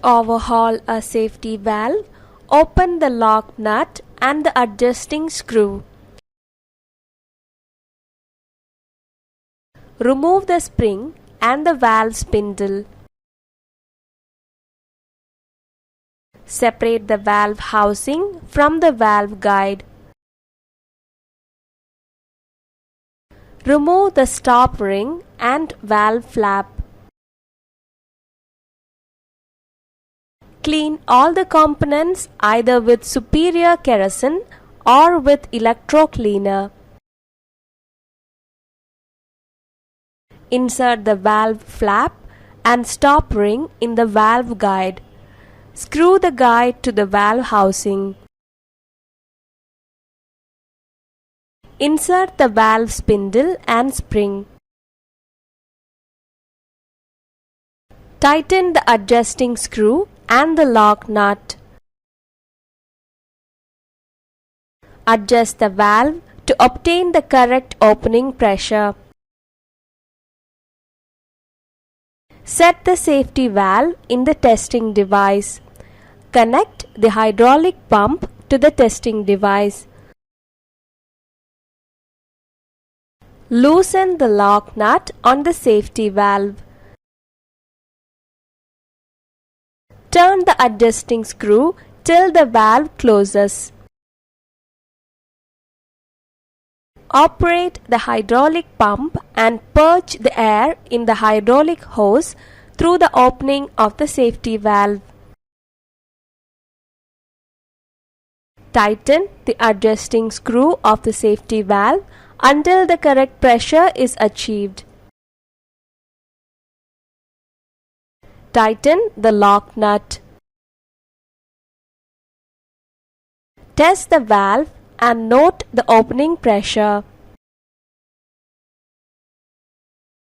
overhaul a safety valve, open the lock nut and the adjusting screw. Remove the spring and the valve spindle. Separate the valve housing from the valve guide. Remove the stop ring and valve flap. Clean all the components either with superior kerosene or with electro cleaner. Insert the valve flap and stop ring in the valve guide. Screw the guide to the valve housing. Insert the valve spindle and spring. Tighten the adjusting screw and the lock nut. Adjust the valve to obtain the correct opening pressure. Set the safety valve in the testing device. Connect the hydraulic pump to the testing device. Loosen the lock nut on the safety valve. Turn the adjusting screw till the valve closes. Operate the hydraulic pump and purge the air in the hydraulic hose through the opening of the safety valve. Tighten the adjusting screw of the safety valve until the correct pressure is achieved. Tighten the lock nut. Test the valve and note the opening pressure.